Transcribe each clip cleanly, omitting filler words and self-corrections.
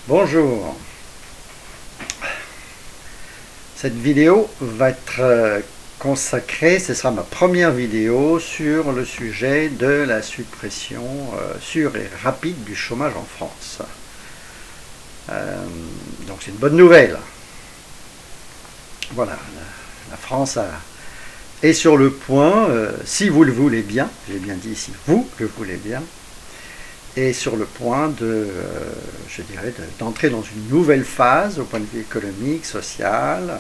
Bonjour. Cette vidéo va être consacrée, ce sera ma première vidéo sur le sujet de la suppression sûre et rapide du chômage en France. Donc c'est une bonne nouvelle. Voilà, la France est sur le point, si vous le voulez bien, j'ai bien dit si vous le voulez bien, est sur le point de, je dirais, d'entrer dans une nouvelle phase au point de vue économique, social,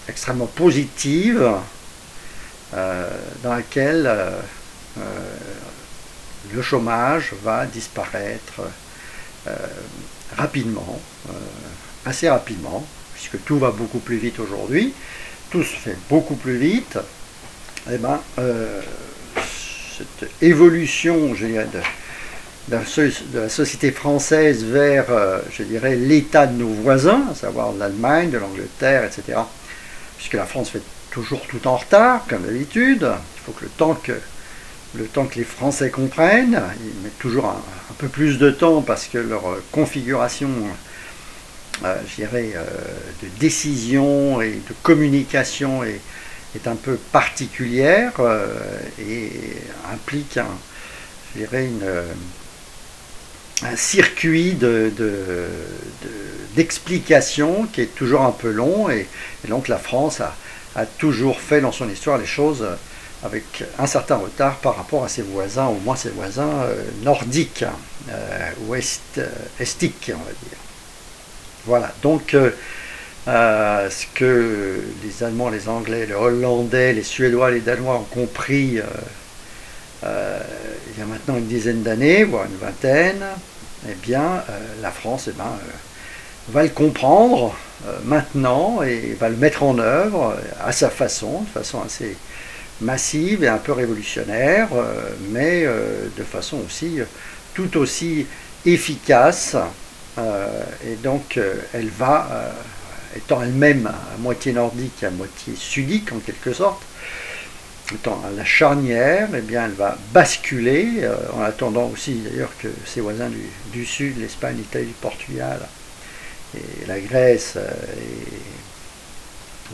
extrêmement positive, dans laquelle le chômage va disparaître rapidement, assez rapidement, puisque tout va beaucoup plus vite aujourd'hui, tout se fait beaucoup plus vite, et ben cette évolution, je dirais, de la société française vers, je dirais, l'état de nos voisins, à savoir de l'Allemagne, de l'Angleterre, etc. Puisque la France fait toujours tout en retard, comme d'habitude. Il faut que le temps que les Français comprennent, ils mettent toujours un peu plus de temps parce que leur configuration, je dirais, de décision et de communication est un peu particulière et implique je dirais un circuit d'explication qui est toujours un peu long et donc la France a toujours fait dans son histoire les choses avec un certain retard par rapport à ses voisins, au moins ses voisins nordiques ou estiques, on va dire. Voilà, donc ce que les Allemands, les Anglais, les Hollandais, les Suédois, les Danois ont compris il y a maintenant une dizaine d'années, voire une vingtaine, eh bien la France va le comprendre maintenant et va le mettre en œuvre à sa façon, de façon assez massive et un peu révolutionnaire, mais de façon aussi tout aussi efficace. Et donc elle va étant elle-même à moitié nordique et à moitié sudique en quelque sorte, étant à la charnière, eh bien elle va basculer, en attendant aussi d'ailleurs que ses voisins du sud, l'Espagne, l'Italie, le Portugal, et la Grèce, et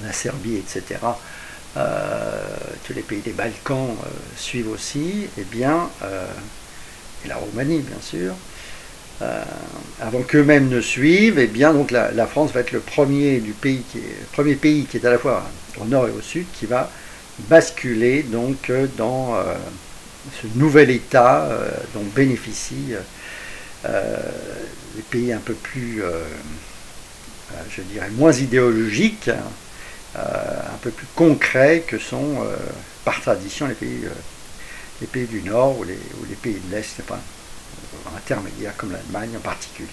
la Serbie, etc., tous les pays des Balkans suivent aussi, eh bien, et la Roumanie bien sûr, avant qu'eux-mêmes ne suivent, eh bien donc la France va être le premier pays qui est à la fois au nord et au sud qui va basculer donc dans ce nouvel état dont bénéficient les pays un peu plus, je dirais, moins idéologiques, un peu plus concrets que sont par tradition les pays du Nord ou les pays de l'Est, intermédiaires comme l'Allemagne en particulier.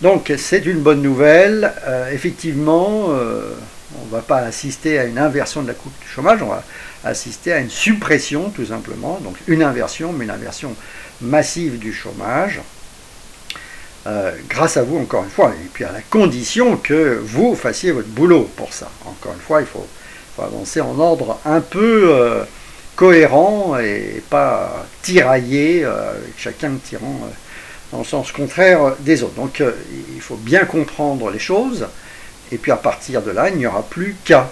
Donc c'est une bonne nouvelle. Effectivement, on ne va pas assister à une inversion de la courbe du chômage, on va assister à une suppression tout simplement, donc une inversion, mais une inversion massive du chômage, grâce à vous encore une fois, et puis à la condition que vous fassiez votre boulot pour ça. Encore une fois, il faut avancer en ordre un peu cohérent et pas tiraillé, chacun tirant dans le sens contraire des autres. Donc il faut bien comprendre les choses, et puis à partir de là, il n'y aura plus qu'à.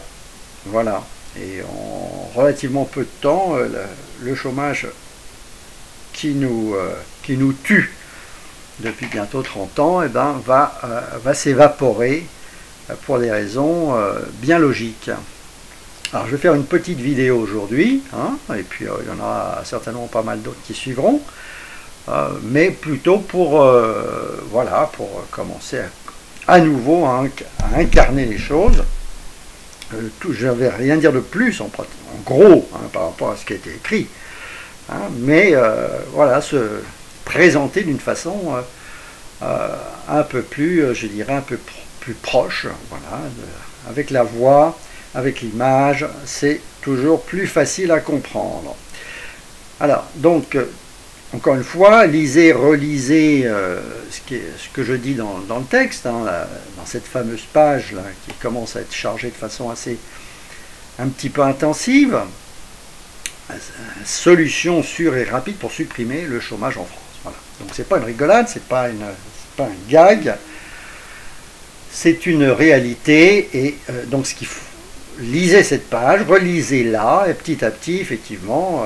Voilà. Et en relativement peu de temps, le chômage qui nous tue depuis bientôt 30 ans, eh ben, va s'évaporer pour des raisons bien logiques. Alors je vais faire une petite vidéo aujourd'hui, hein, et puis il y en aura certainement pas mal d'autres qui suivront, mais plutôt pour, voilà, pour commencer à nouveau à incarner les choses. Je ne vais rien dire de plus en gros par rapport à ce qui a été écrit, hein, mais voilà, se présenter d'une façon un peu plus, je dirais, un peu plus proche, voilà, avec la voix, avec l'image, c'est toujours plus facile à comprendre. Alors, donc, encore une fois, lisez, relisez ce que je dis dans le texte, hein, dans cette fameuse page là, qui commence à être chargée de façon un petit peu intensive. Solution sûre et rapide pour supprimer le chômage en France. Voilà. Donc c'est pas une rigolade, c'est pas un gag, c'est une réalité. Et donc lisez cette page, relisez-la, et petit à petit, effectivement,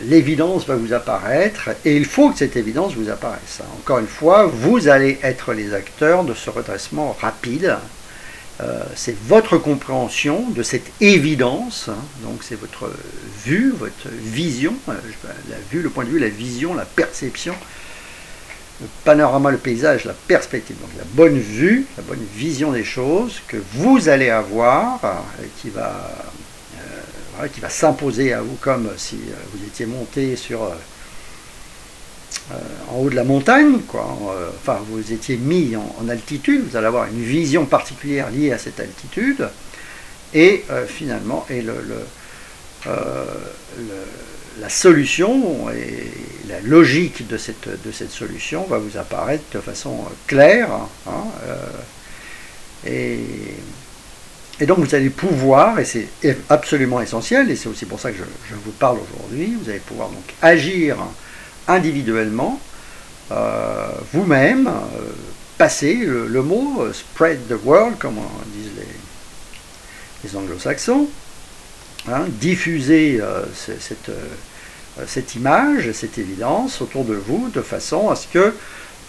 l'évidence va vous apparaître, et il faut que cette évidence vous apparaisse. Encore une fois, vous allez être les acteurs de ce redressement rapide. C'est votre compréhension de cette évidence, donc c'est votre vue, votre vision, la vue, le point de vue, la vision, la perception, le panorama, le paysage, la perspective, donc la bonne vue, la bonne vision des choses que vous allez avoir, et qui va s'imposer à vous comme si vous étiez monté en haut de la montagne, quoi. Enfin, vous étiez mis en altitude, vous allez avoir une vision particulière liée à cette altitude, et finalement, la solution et la logique de cette solution va vous apparaître de façon claire, hein, et donc vous allez pouvoir, et c'est absolument essentiel, et c'est aussi pour ça que je vous parle aujourd'hui, vous allez pouvoir donc agir individuellement, vous-même, passer le mot, spread the world, comme disent les anglo-saxons, hein, diffuser cette image, cette évidence autour de vous, de façon à ce que,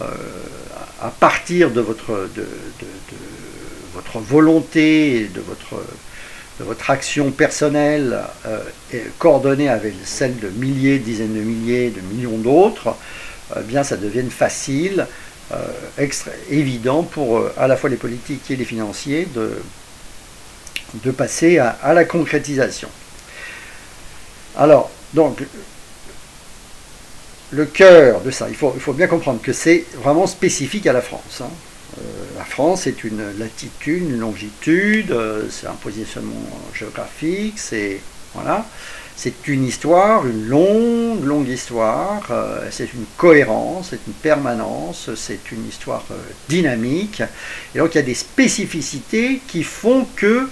à partir de votre volonté, de votre action personnelle, coordonnée avec celle de milliers, dizaines de milliers, de millions d'autres, bien ça devienne facile, évident pour à la fois les politiques et les financiers de passer à la concrétisation. Alors, donc, le cœur de ça, il faut bien comprendre que c'est vraiment spécifique à la France, hein. La France est une latitude, une longitude, c'est un positionnement géographique, c'est une histoire, une longue histoire, c'est une cohérence, c'est une permanence, c'est une histoire dynamique. Et donc il y a des spécificités qui font que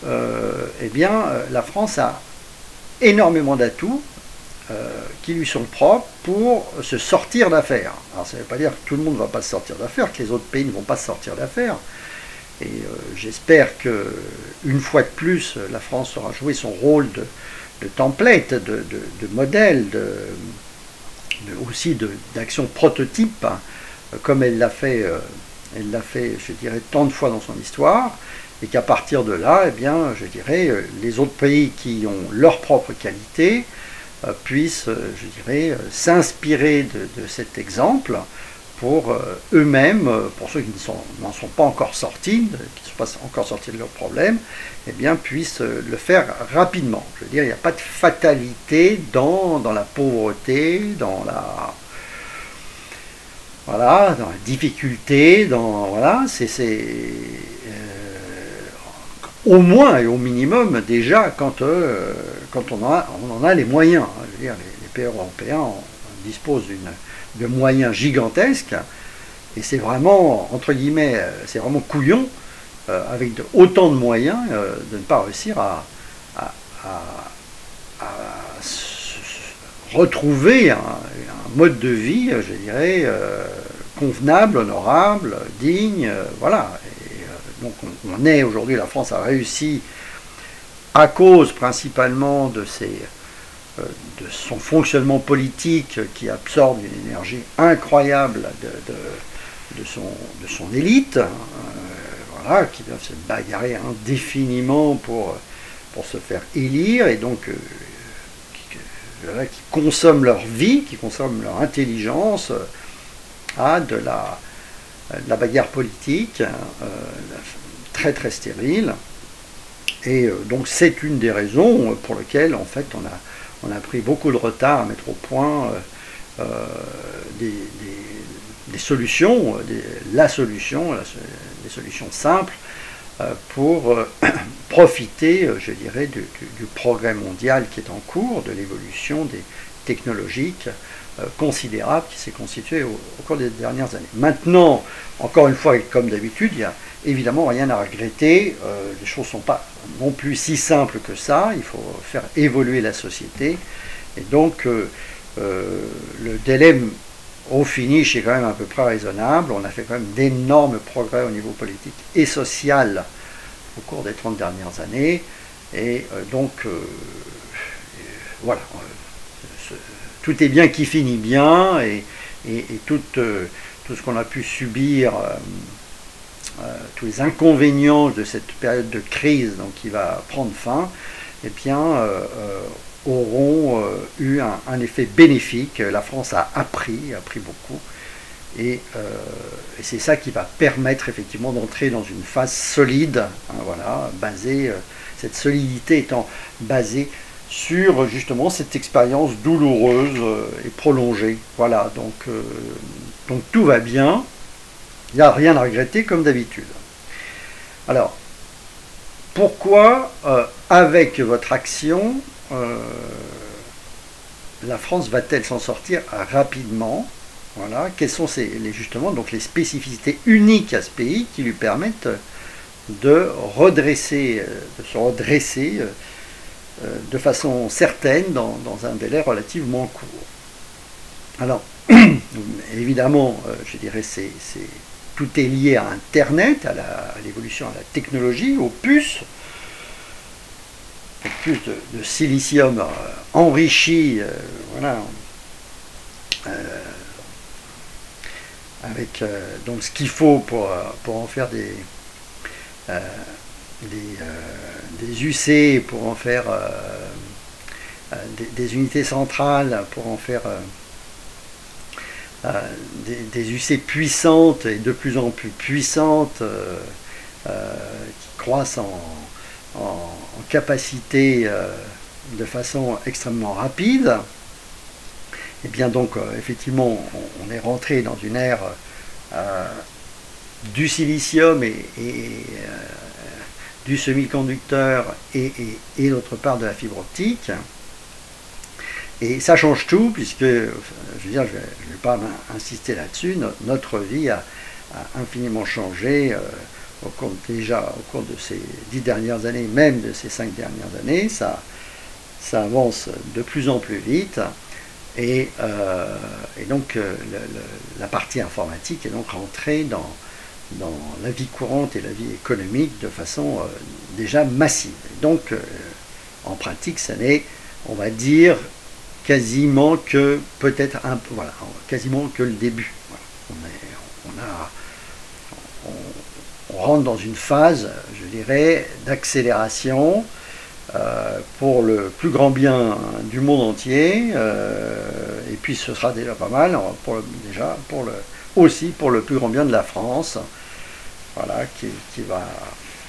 la France a énormément d'atouts qui lui sont propres pour se sortir d'affaires. Alors ça ne veut pas dire que tout le monde ne va pas se sortir d'affaires, que les autres pays ne vont pas se sortir d'affaires. Et j'espère que une fois de plus, la France aura joué son rôle de template, de modèle, aussi d'action prototype, hein, comme elle l'a fait, je dirais, tant de fois dans son histoire, et qu'à partir de là, je dirais, les autres pays qui ont leur propre qualité puissent, je dirais, s'inspirer de cet exemple pour eux-mêmes, pour ceux qui n'en sont pas encore sortis, qui ne sont pas encore sortis de leurs problèmes, puissent le faire rapidement. Je veux dire, il n'y a pas de fatalité dans la pauvreté, dans la difficulté, au moins et au minimum déjà quand on en a les moyens. Je veux dire, les pays européens disposent de moyens gigantesques, et c'est vraiment, entre guillemets, c'est vraiment couillon, avec autant de moyens, de ne pas réussir à retrouver un mode de vie, je dirais, convenable, honorable, digne, voilà. Et, donc aujourd'hui, la France a réussi, à cause principalement de son fonctionnement politique qui absorbe une énergie incroyable de son élite, qui doivent se bagarrer indéfiniment pour se faire élire, et donc qui consomment leur vie, qui consomment leur intelligence à de la bagarre politique, très très stérile. Et donc c'est une des raisons pour lesquelles en fait on a pris beaucoup de retard à mettre au point des solutions, des solutions simples pour profiter, je dirais, du progrès mondial qui est en cours, de l'évolution des technologiques considérable qui s'est constituée au cours des dernières années. Maintenant, encore une fois, comme d'habitude, il n'y a évidemment rien à regretter. Les choses ne sont pas non plus si simples que ça. Il faut faire évoluer la société. Et donc, le délai au finish est quand même à peu près raisonnable. On a fait quand même d'énormes progrès au niveau politique et social au cours des 30 dernières années. Et voilà, tout est bien qui finit bien, et tout ce qu'on a pu subir, tous les inconvénients de cette période de crise qui va prendre fin, eh bien, auront eu un effet bénéfique. La France a appris beaucoup, et c'est ça qui va permettre effectivement d'entrer dans une phase solide, hein, voilà, cette solidité étant basée sur justement cette expérience douloureuse et prolongée. Voilà, donc tout va bien, il n'y a rien à regretter comme d'habitude. Alors, pourquoi, avec votre action, la France va-t-elle s'en sortir rapidement? Voilà, quelles sont justement donc les spécificités uniques à ce pays qui lui permettent de se redresser de façon certaine dans un délai relativement court. Alors, évidemment, je dirais tout est lié à Internet, à l'évolution, à la technologie, aux puces de silicium enrichi, voilà, avec donc ce qu'il faut pour en faire des UC, pour en faire des unités centrales, pour en faire des UC puissantes et de plus en plus puissantes, qui croissent en capacité de façon extrêmement rapide. Et bien donc effectivement on est rentré dans une ère du silicium et du semi-conducteur et d'autre part de la fibre optique. Et ça change tout, puisque, je veux dire, je ne vais pas insister là-dessus, notre vie a infiniment changé au cours de ces 10 dernières années, même de ces 5 dernières années. Ça avance de plus en plus vite, et donc la partie informatique est donc rentrée dans la vie courante et la vie économique de façon déjà massive. Et donc, en pratique, ça n'est, on va dire, quasiment que peut-être quasiment que le début. Voilà. On rentre dans une phase, je dirais, d'accélération pour le plus grand bien du monde entier, et puis ce sera déjà pas mal, aussi pour le plus grand bien de la France, voilà, qui va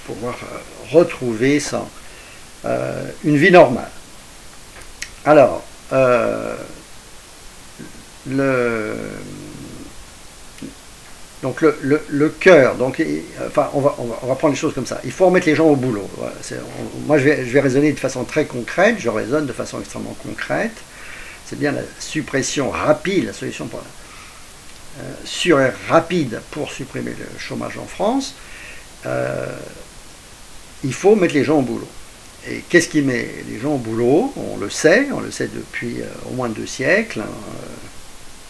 pouvoir retrouver une vie normale. Alors, donc le cœur, donc, enfin on va prendre les choses comme ça. Il faut remettre les gens au boulot. Voilà, moi je vais raisonner de façon très concrète, je raisonne de façon extrêmement concrète. C'est bien la suppression rapide, la solution rapide pour supprimer le chômage en France. Il faut mettre les gens au boulot. Et qu'est-ce qui met les gens au boulot? On le sait depuis au moins 2 siècles,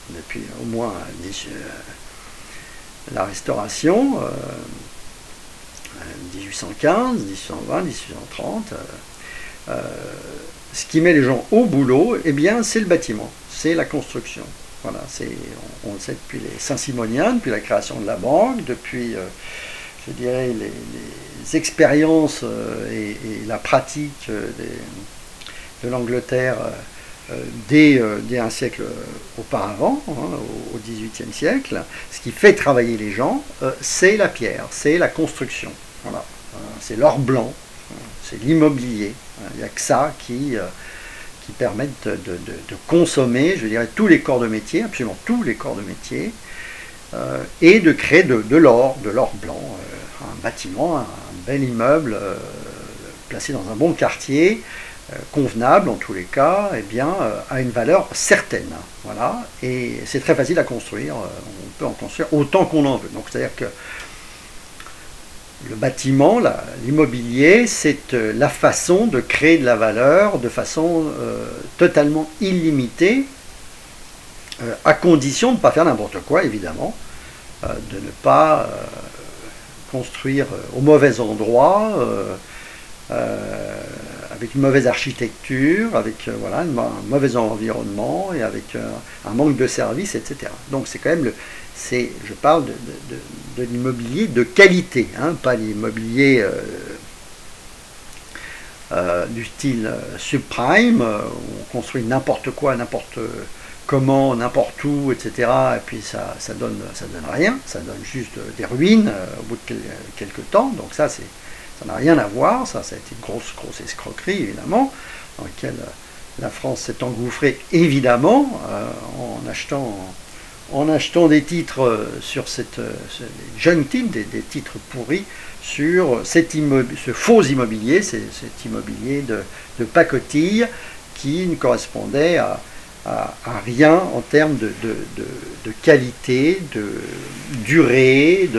depuis au moins la Restauration, 1815, 1820, 1830. Ce qui met les gens au boulot, eh bien, c'est le bâtiment, c'est la construction. Voilà, on le sait depuis les Saint-Simoniens, depuis la création de la banque, depuis, je dirais, les expériences et la pratique de l'Angleterre dès un siècle auparavant, hein, au XVIIIe siècle. Ce qui fait travailler les gens, c'est la pierre, c'est la construction. Voilà, c'est l'or blanc, c'est l'immobilier. Il n'y a que ça qui permettent de consommer, je dirais, tous les corps de métier, absolument tous les corps de métier, et de créer de l'or blanc, un bâtiment, un bel immeuble placé dans un bon quartier, convenable en tous les cas, eh bien, a une valeur certaine. Voilà, et c'est très facile à construire, on peut en construire autant qu'on en veut. Donc c'est-à-dire que le bâtiment, l'immobilier, c'est la façon de créer de la valeur de façon totalement illimitée à condition de ne pas faire n'importe quoi, évidemment, de ne pas construire au mauvais endroit, avec une mauvaise architecture, avec voilà, un mauvais environnement et avec un manque de services, etc. Donc c'est quand même je parle de l'immobilier de qualité, hein, pas l'immobilier du style subprime, où on construit n'importe quoi, n'importe comment, n'importe où, etc. Et puis ça donne rien, ça donne juste des ruines au bout de quelques temps. Donc ça n'a rien à voir, ça a été une grosse escroquerie, évidemment, dans laquelle la France s'est engouffrée, évidemment, en achetant des titres sur cette junk titres, des titres pourris, sur ce faux immobilier, cet immobilier de pacotille qui ne correspondait à rien en termes de qualité, de durée,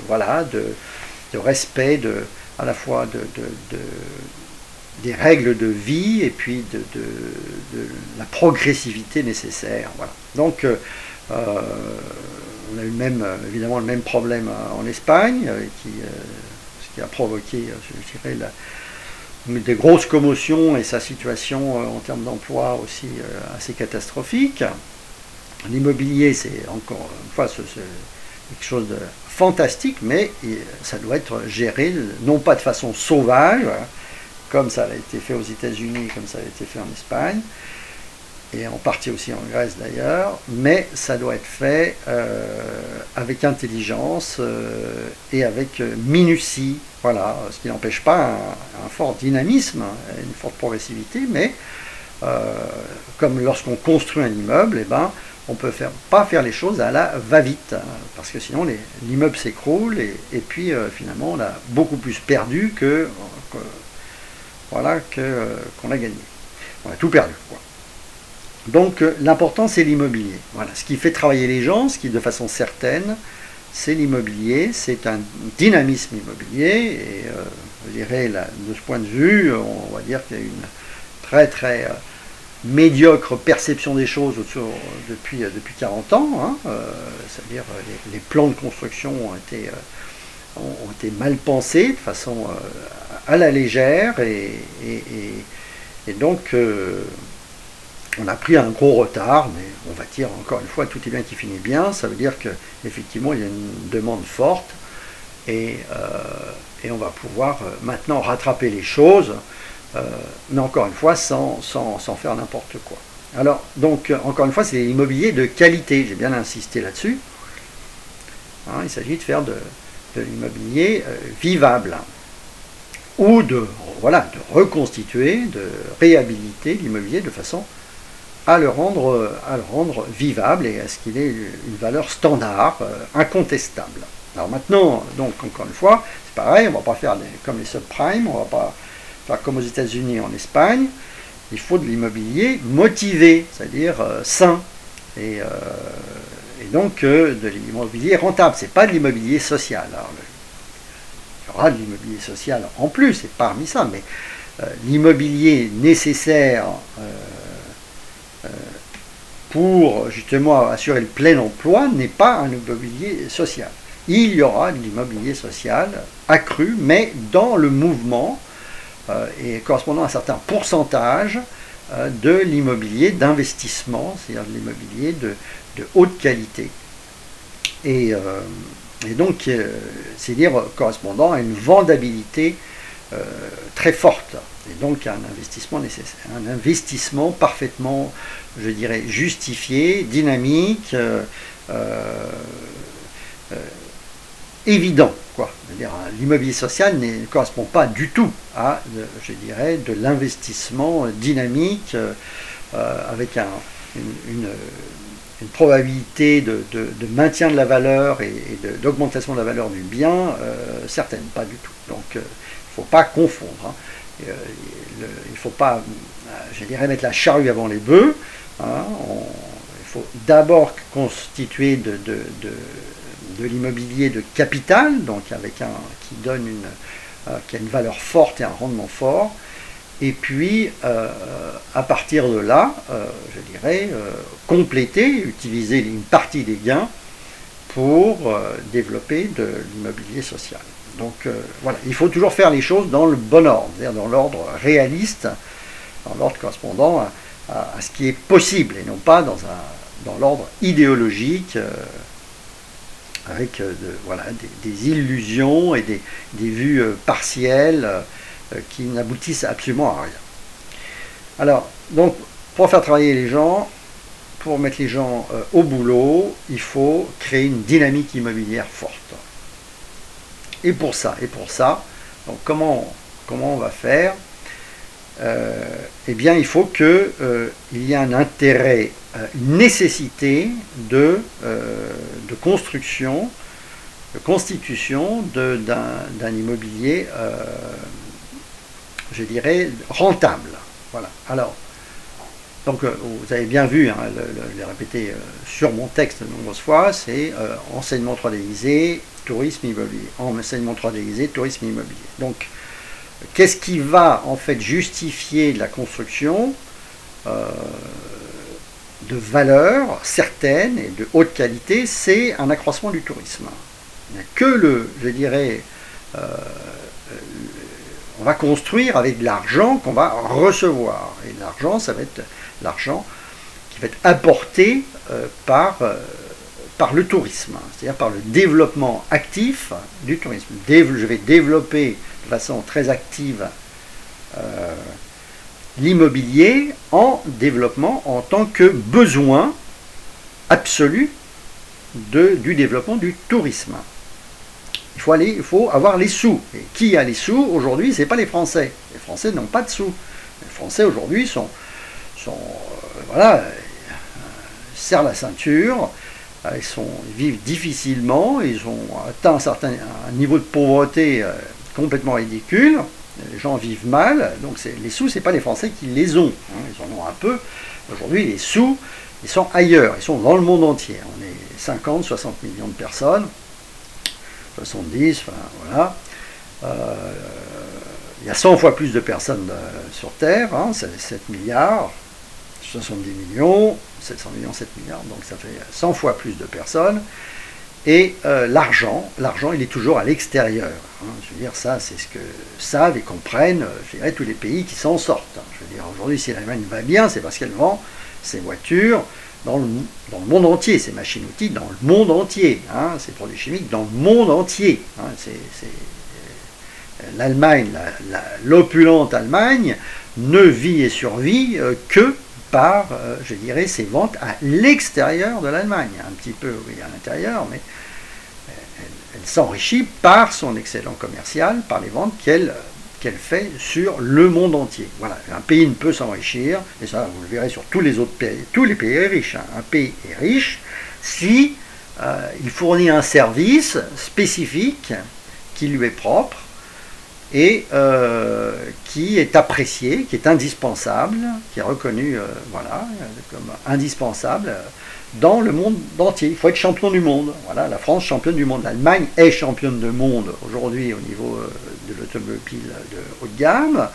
voilà, de respect à la fois des règles de vie et puis de la progressivité nécessaire. Voilà. Donc on a eu évidemment le même problème en Espagne, ce qui a provoqué, je dirais, des grosses commotions et sa situation en termes d'emploi aussi assez catastrophique. L'immobilier, c'est encore une fois quelque chose de fantastique, mais ça doit être géré non pas de façon sauvage, comme ça a été fait aux États-Unis, comme ça a été fait en Espagne, et en partie aussi en Grèce d'ailleurs, mais ça doit être fait avec intelligence et avec minutie, voilà, ce qui n'empêche pas un fort dynamisme, une forte progressivité, mais comme lorsqu'on construit un immeuble, eh ben, on ne peut pas faire les choses à la va-vite, parce que sinon l'immeuble s'écroule et puis finalement on a beaucoup plus perdu qu'on a gagné. On a tout perdu, quoi. Donc l'important c'est l'immobilier. Voilà, ce qui fait travailler les gens, ce qui de façon certaine, c'est l'immobilier, c'est un dynamisme immobilier, et je dirais de ce point de vue, on va dire qu'il y a une très médiocre perception des choses depuis 40 ans, hein, c'est-à-dire les plans de construction ont été mal pensés de façon à la légère, et donc on a pris un gros retard, mais on va dire encore une fois, tout est bien qui finit bien. Ça veut dire qu'effectivement il y a une demande forte, et on va pouvoir maintenant rattraper les choses, mais encore une fois sans faire n'importe quoi. Alors donc encore une fois, c'est l'immobilier de qualité, j'ai bien insisté là-dessus, hein. Il s'agit de faire de l'immobilier vivable, ou de reconstituer, de réhabiliter l'immobilier de façon à le rendre vivable et à ce qu'il ait une valeur standard, incontestable. Alors maintenant, donc encore une fois, c'est pareil, on ne va pas faire comme les subprimes, on ne va pas faire comme aux États-Unis et en Espagne. Il faut de l'immobilier motivé, c'est-à-dire sain, et donc de l'immobilier rentable. C'est pas de l'immobilier social. Alors, il y aura de l'immobilier social en plus, et parmi ça, mais l'immobilier nécessaire pour justement assurer le plein emploi n'est pas un immobilier social. Il y aura de l'immobilier social accru, mais dans le mouvement et correspondant à un certain pourcentage de l'immobilier d'investissement, c'est-à-dire de l'immobilier de haute qualité. Et donc, c'est-à-dire correspondant à une vendabilité très forte. Et donc un investissement nécessaire, un investissement parfaitement, je dirais, justifié, dynamique, évident, quoi. C'est-à-dire, l'immobilier social ne correspond pas du tout à, je dirais, de l'investissement dynamique avec une probabilité de maintien de la valeur et d'augmentation de la valeur du bien certaine, pas du tout. Donc il ne faut pas confondre, hein. Il ne faut pas, je dirais, mettre la charrue avant les bœufs, hein. Il faut d'abord constituer de l'immobilier de capital, donc qui a une valeur forte et un rendement fort, et puis à partir de là, je dirais, compléter, utiliser une partie des gains pour développer de l'immobilier social. Donc voilà, il faut toujours faire les choses dans le bon ordre, c'est-à-dire dans l'ordre réaliste, dans l'ordre correspondant à ce qui est possible, et non pas dans l'ordre idéologique, avec voilà, des illusions et des vues partielles qui n'aboutissent absolument à rien. Alors, donc, pour faire travailler les gens, pour mettre les gens au boulot, il faut créer une dynamique immobilière forte. Et pour ça, donc comment on va faire? Eh bien, il faut qu'il y ait un intérêt, une nécessité de construction, de constitution d'un immobilier, je dirais, rentable. Voilà. Alors, donc, vous avez bien vu, hein, je l'ai répété sur mon texte de nombreuses fois, c'est enseignement 3Disé, tourisme immobilier. Enseignement 3Disé, tourisme immobilier. Donc, qu'est-ce qui va en fait justifier de la construction de valeurs certaines et de haute qualité? C'est un accroissement du tourisme. Il n'y a que je dirais, on va construire avec de l'argent qu'on va recevoir. Et l'argent, ça va être l'argent qui va être apporté par le tourisme, c'est-à-dire par le développement actif du tourisme. Je vais développer de façon très active l'immobilier en développement en tant que besoin absolu du développement du tourisme. Il faut avoir les sous. Et qui a les sous aujourd'hui? Ce n'est pas les Français. Les Français n'ont pas de sous. Les Français aujourd'hui voilà, serrent la ceinture. Ils vivent difficilement, ils ont atteint un niveau de pauvreté complètement ridicule, les gens vivent mal, donc les sous, ce n'est pas les Français qui les ont, hein, ils en ont un peu. Aujourd'hui, les sous, ils sont ailleurs, ils sont dans le monde entier. On est 50, 60 millions de personnes, 70, enfin voilà. Il y a 100 fois plus de personnes sur Terre, hein, c'est 7 milliards. 70 millions, 700 millions, 7 milliards, donc ça fait 100 fois plus de personnes. Et l'argent, il est toujours à l'extérieur. Hein. Je veux dire, ça, c'est ce que savent et comprennent, je dirais, tous les pays qui s'en sortent. Je veux dire, aujourd'hui, si l'Allemagne va bien, c'est parce qu'elle vend ses voitures dans le monde entier, ses machines-outils dans le monde entier, hein, ses produits chimiques dans le monde entier. Hein. L'Allemagne, l'opulente Allemagne, ne vit et survit que par, je dirais, ses ventes à l'extérieur de l'Allemagne. Un petit peu, oui, à l'intérieur, mais elle s'enrichit par son excellent commercial, par les ventes qu'elle fait sur le monde entier. Voilà, un pays ne peut s'enrichir, et ça, vous le verrez sur tous les autres pays. Tous les pays sont riches. Hein. Un pays est riche si il fournit un service spécifique qui lui est propre, et qui est apprécié, qui est indispensable, qui est reconnu voilà, comme indispensable dans le monde entier. Il faut être champion du monde. Voilà, la France championne du monde. L'Allemagne est championne du monde aujourd'hui au niveau de l'automobile de haut de gamme.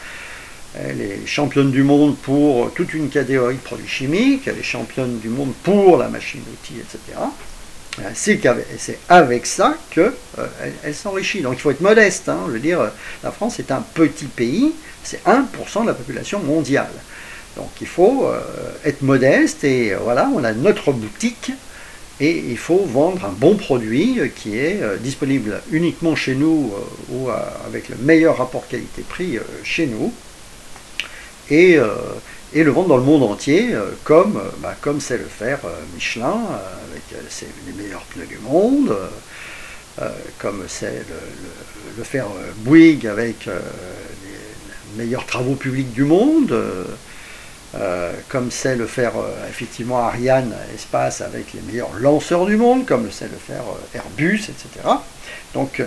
Elle est championne du monde pour toute une catégorie de produits chimiques. Elle est championne du monde pour la machine-outil, etc. C'est avec ça qu'elle s'enrichit. Donc il faut être modeste. Hein. Je veux dire, la France est un petit pays, c'est 1% de la population mondiale. Donc il faut être modeste et voilà, on a notre boutique et il faut vendre un bon produit qui est disponible uniquement chez nous ou avec le meilleur rapport qualité-prix chez nous. Et le vendre dans le monde entier, comme sait le faire Michelin, avec les meilleurs pneus du monde, comme sait le faire Bouygues avec les meilleurs travaux publics du monde, comme sait le faire effectivement Ariane Espace avec les meilleurs lanceurs du monde, comme le sait le faire Airbus, etc. Donc,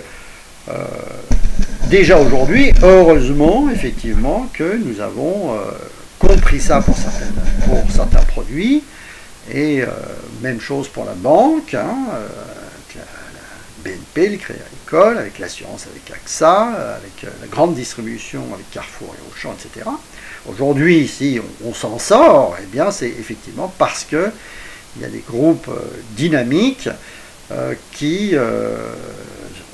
déjà aujourd'hui, heureusement, effectivement, que nous avons compris ça pour certains produits, et même chose pour la banque, hein, la BNP, le Crédit Agricole, avec l'assurance, avec AXA, avec la grande distribution, avec Carrefour et Auchan, etc. Aujourd'hui, si on s'en sort, eh bien c'est effectivement parce que il y a des groupes dynamiques qui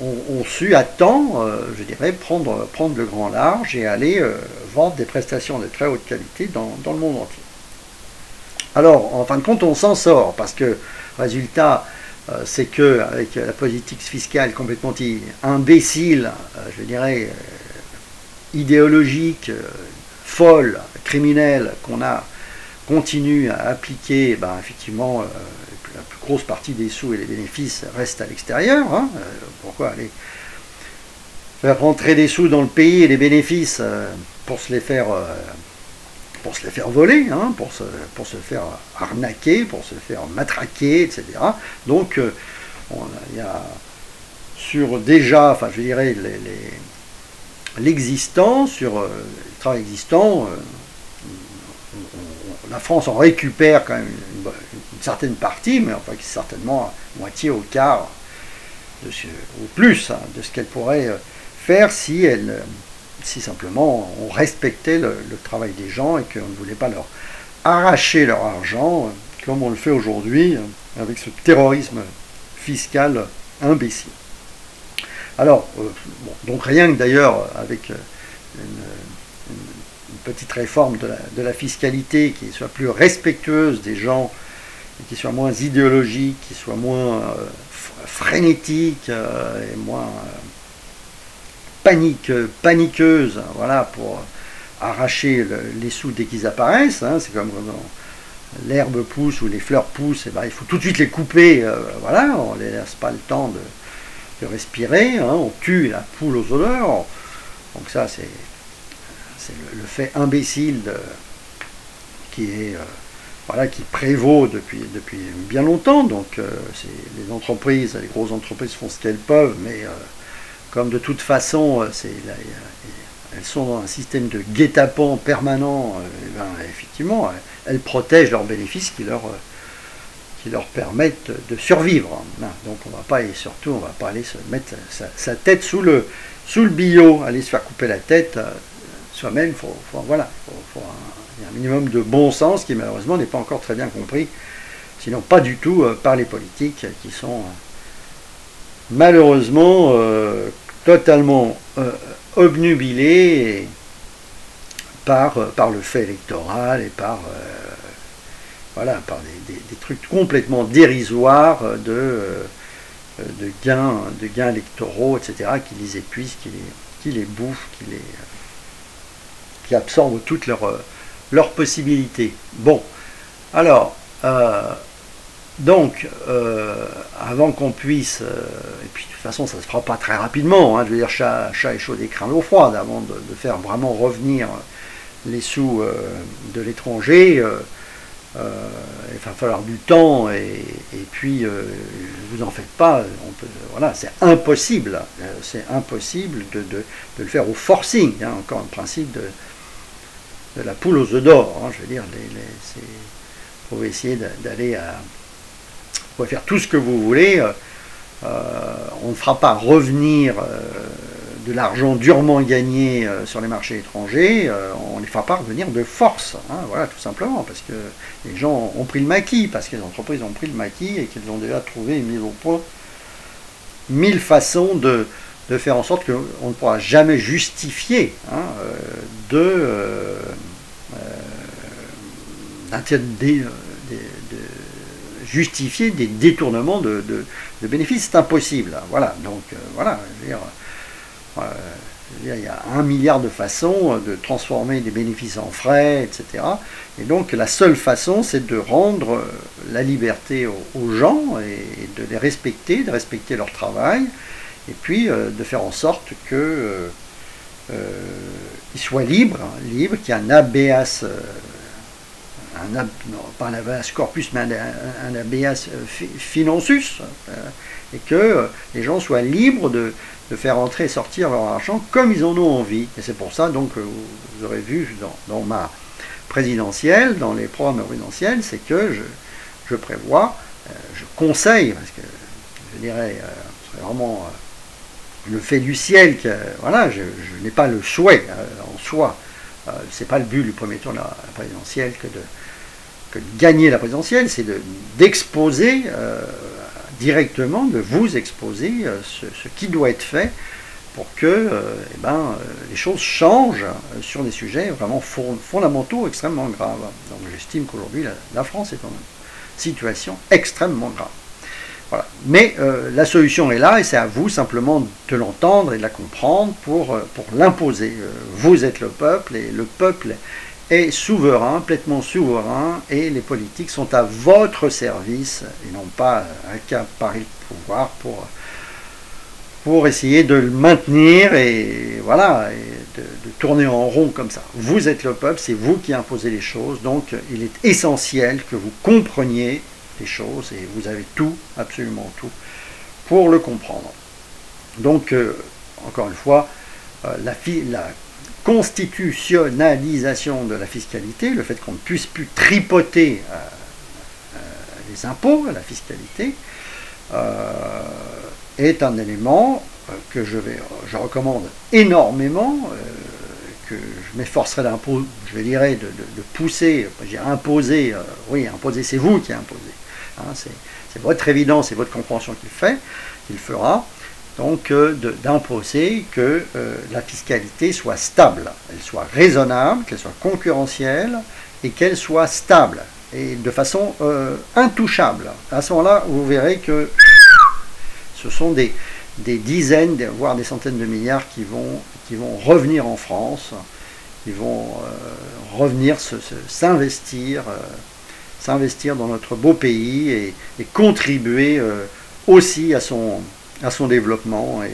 ont su à temps, je dirais, prendre le grand large et aller vendre des prestations de très haute qualité dans le monde entier. Alors, en fin de compte, on s'en sort parce que, résultat, c'est que avec la politique fiscale complètement imbécile, je dirais, idéologique, folle, criminelle, qu'on a continue à appliquer, ben, effectivement, la plus grosse partie des sous et des bénéfices restent à l'extérieur. Hein. Pourquoi aller faire rentrer des sous dans le pays et les bénéfices pour se les faire voler, hein, pour se faire arnaquer, pour se faire matraquer, etc. Donc, il y a sur déjà, enfin je dirais, l'existant, sur le travail existant, la France en récupère quand même une certaine partie, mais enfin certainement à moitié au quart, ou plus, hein, de ce qu'elle pourrait faire si simplement on respectait le travail des gens et qu'on ne voulait pas leur arracher leur argent, comme on le fait aujourd'hui avec ce terrorisme fiscal imbécile. Alors, bon, donc rien que d'ailleurs avec une petite réforme de la fiscalité qui soit plus respectueuse des gens, qui soit moins idéologique, qui soit moins frénétique et moins paniqueuse, voilà, pour arracher les sous dès qu'ils apparaissent. Hein, c'est comme quand l'herbe pousse ou les fleurs poussent, et ben, il faut tout de suite les couper, voilà, on ne les laisse pas le temps de respirer, hein, on tue la poule aux odeurs. Donc ça, c'est le fait imbécile qui prévaut depuis bien longtemps. Donc les entreprises, les grosses entreprises font ce qu'elles peuvent, mais comme de toute façon elles sont dans un système de guet-apens permanent, ben, effectivement elles protègent leurs bénéfices qui leur permettent de survivre. Donc on va pas, et surtout on va pas aller se mettre sa tête sous le billot, aller se faire couper la tête soi-même. Voilà, il y a un minimum de bon sens qui malheureusement n'est pas encore très bien compris, sinon pas du tout par les politiques qui sont malheureusement totalement obnubilés par le fait électoral et par des trucs complètement dérisoires de gains électoraux, etc., qui les épuisent, qui les bouffent, qui absorbent toutes leurs possibilités. Bon, alors, donc, avant qu'on puisse, et puis de toute façon ça ne se fera pas très rapidement, hein, je veux dire, chat échaudé craint l'eau froide, avant de faire vraiment revenir les sous de l'étranger, il va falloir du temps, et puis vous en faites pas, voilà, c'est impossible de le faire au forcing, hein, encore un principe de la poule aux œufs d'or, hein, je veux dire, vous pouvez essayer d'aller vous pouvez faire tout ce que vous voulez, on ne fera pas revenir de l'argent durement gagné sur les marchés étrangers, on ne les fera pas revenir de force, hein, voilà, tout simplement, parce que les gens ont pris le maquis, parce que les entreprises ont pris le maquis et qu'elles ont déjà trouvé mis au point 1000 façons de faire en sorte qu'on ne pourra jamais justifier, hein, de justifier des détournements de bénéfices. C'est impossible. Voilà, donc voilà, je veux dire, il y a 1 milliard de façons de transformer des bénéfices en frais, etc. Et donc la seule façon, c'est de rendre la liberté aux gens et de les respecter, de respecter leur travail, et puis de faire en sorte qu'ils soient libres, qu'il y ait un habeas, pas un habeas corpus, mais un habeas finansus, et que les gens soient libres de faire entrer et sortir leur argent comme ils en ont envie. Et c'est pour ça, donc, vous aurez vu dans ma présidentielle, dans les programmes présidentiels, c'est que je prévois, je conseille, parce que je dirais, c'est vraiment le fait du ciel. Voilà, je n'ai pas le souhait en soi. C'est pas le but du premier tour de la présidentielle que de gagner la présidentielle, c'est d'exposer directement, de vous exposer ce qui doit être fait pour que les choses changent sur des sujets vraiment fondamentaux, extrêmement graves. Donc j'estime qu'aujourd'hui la France est en situation extrêmement grave. Voilà. Mais la solution est là et c'est à vous simplement de l'entendre et de la comprendre pour l'imposer. Vous êtes le peuple et le peuple est souverain, pleinement souverain, et les politiques sont à votre service et non pas accaparer le pouvoir pour essayer de le maintenir et voilà, et de tourner en rond comme ça. Vous êtes le peuple, c'est vous qui imposez les choses, donc il est essentiel que vous compreniez les choses et vous avez tout, absolument tout, pour le comprendre. Donc, encore une fois, la constitutionnalisation de la fiscalité, le fait qu'on ne puisse plus tripoter les impôts, la fiscalité, est un élément que je recommande énormément, que je m'efforcerai de pousser, je dirais imposer, oui, imposer, c'est vous qui imposez. Hein, c'est votre évidence et votre compréhension qu'il fera. Donc d'imposer que la fiscalité soit stable, elle soit raisonnable, qu'elle soit concurrentielle et qu'elle soit stable et de façon intouchable. À ce moment-là, vous verrez que ce sont des dizaines, voire des centaines de milliards qui vont revenir en France, qui vont revenir s'investir dans notre beau pays et contribuer aussi à son développement et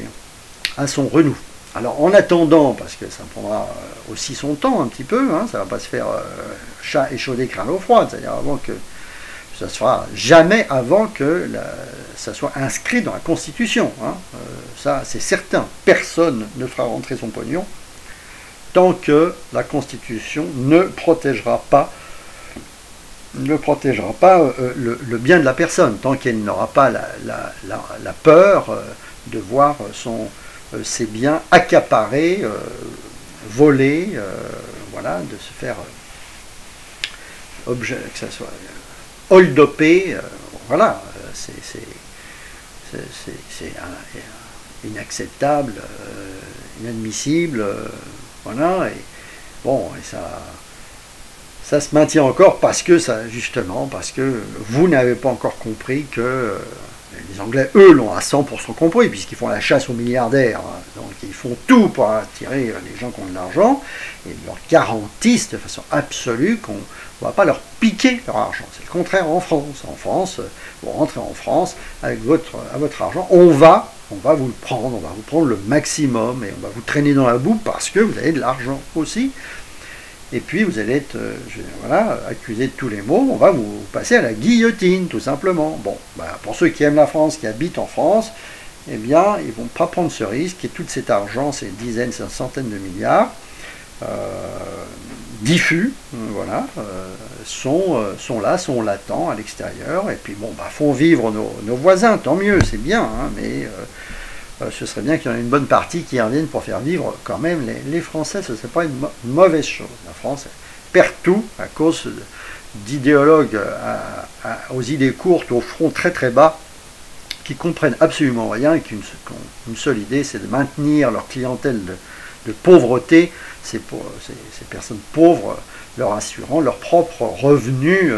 à son renouveau. Alors en attendant, parce que ça prendra aussi son temps un petit peu, hein, ça ne va pas se faire chat échaudé crâne au froid, c'est-à-dire avant que ça se fera jamais avant que ça soit inscrit dans la Constitution. Hein. Ça c'est certain, personne ne fera rentrer son pognon tant que la Constitution ne protégera pas le bien de la personne, tant qu'elle n'aura pas la peur de voir ses biens accaparés, volés, voilà, de se faire que ça soit hold-upé, voilà, c'est inacceptable, inadmissible, voilà, et bon, et ça se maintient encore parce que vous n'avez pas encore compris que les Anglais, eux, l'ont à 100% compris, puisqu'ils font la chasse aux milliardaires. Hein. Donc ils font tout pour attirer les gens qui ont de l'argent, et ils leur garantissent de façon absolue qu'on ne va pas leur piquer leur argent. C'est le contraire en France. En France, vous rentrez en France avec votre argent, on va vous le prendre, on va vous prendre le maximum, et on va vous traîner dans la boue parce que vous avez de l'argent aussi. Et puis vous allez être accusé de tous les maux, on va vous passer à la guillotine, tout simplement. Bon, pour ceux qui aiment la France, qui habitent en France, eh bien, ils ne vont pas prendre ce risque, et tout cet argent, ces dizaines, ces centaines de milliards, diffus, voilà, sont là, sont latents à l'extérieur, et puis bon, font vivre nos voisins, tant mieux, c'est bien, hein, mais ce serait bien qu'il y en ait une bonne partie qui revienne pour faire vivre quand même les Français. Ce ne serait pas une mauvaise chose. La France perd tout à cause d'idéologues aux idées courtes, au front très très bas, qui comprennent absolument rien et qui ont une seule idée, c'est de maintenir leur clientèle de pauvreté, ces personnes pauvres, leur assurant leur propre revenu,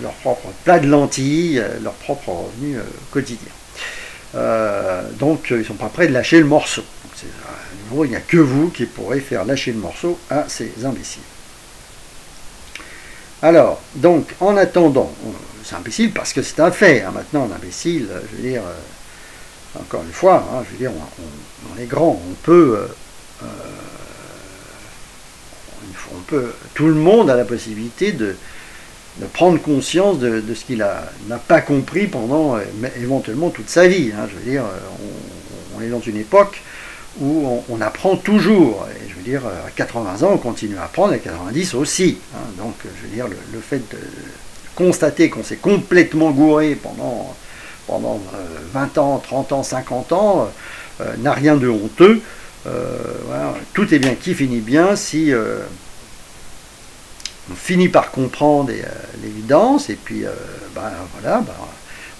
leur propre plat de lentilles, leur propre revenu quotidien. Donc ils ne sont pas prêts de lâcher le morceau. Donc, il n'y a que vous qui pourrez faire lâcher le morceau à ces imbéciles. Alors, donc, en attendant, c'est imbécile parce que c'est un fait. Hein, maintenant, un imbécile, je veux dire, encore une fois, hein, je veux dire, on est grand, on peut, tout le monde a la possibilité de prendre conscience de ce qu'il n'a pas compris pendant éventuellement toute sa vie. Hein. Je veux dire, on est dans une époque où on apprend toujours. Et je veux dire, à 80 ans, on continue à apprendre, à 90 aussi. Hein. Donc, je veux dire, le fait de constater qu'on s'est complètement gouré pendant pendant 20 ans, 30 ans, 50 ans, n'a rien de honteux. Voilà, tout est bien qui finit bien si on finit par comprendre l'évidence, et puis voilà,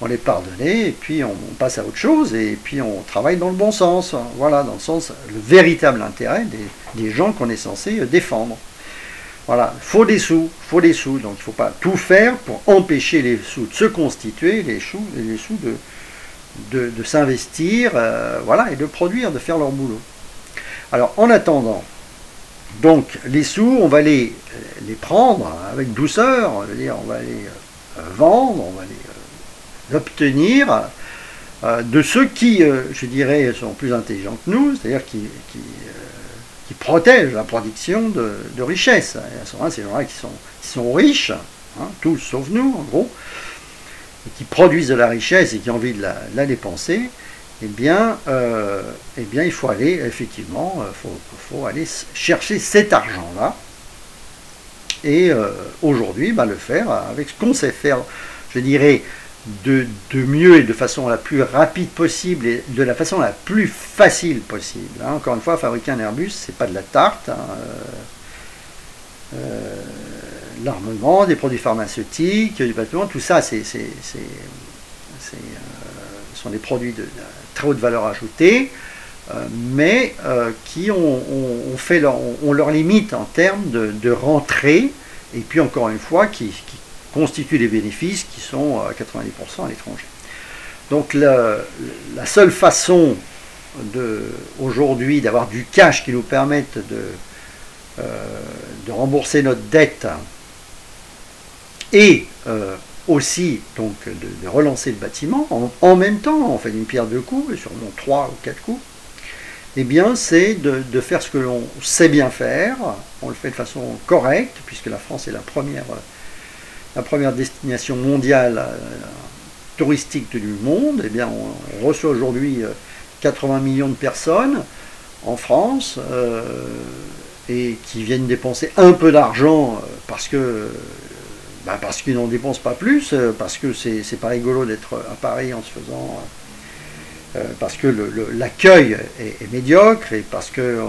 on est pardonné, et puis on passe à autre chose, et puis on travaille dans le bon sens. Voilà, dans le sens, le véritable intérêt des gens qu'on est censé défendre. Voilà, faut des sous, donc il ne faut pas tout faire pour empêcher les sous de se constituer, les sous de s'investir, voilà, et de produire, de faire leur boulot. Alors, en attendant, donc les sous, on va les prendre avec douceur, on va les vendre, on va les obtenir de ceux qui, je dirais, sont plus intelligents que nous, c'est-à-dire qui protègent la production de richesses. Et à ce moment-là, ces gens-là qui sont riches, hein, tous sauf nous, en gros, et qui produisent de la richesse et qui ont envie de la dépenser, eh bien, il faut aller, effectivement, faut aller chercher cet argent-là, et aujourd'hui, le faire avec ce qu'on sait faire, je dirais, de mieux et de façon la plus rapide possible et de la façon la plus facile possible. Hein. Encore une fois, fabriquer un Airbus, c'est pas de la tarte. Hein. L'armement, des produits pharmaceutiques, du bâtiment, tout ça, sont des produits de très haute valeur ajoutée, mais qui ont leur limite en termes de rentrée, et puis encore une fois, qui constituent des bénéfices qui sont à 90% à l'étranger. Donc la seule façon aujourd'hui d'avoir du cash qui nous permette de rembourser notre dette et aussi donc de relancer le bâtiment en même temps, on fait une pierre deux coups, et sûrement 3 ou 4 coups, eh bien c'est de faire ce que l'on sait bien faire. On le fait de façon correcte, puisque la France est la première destination mondiale touristique du monde. Eh bien, on reçoit aujourd'hui 80 millions de personnes en France et qui viennent dépenser un peu d'argent parce qu'ils n'en dépensent pas plus, parce que c'est pas rigolo d'être à Paris en se faisant... parce que l'accueil est médiocre, et parce que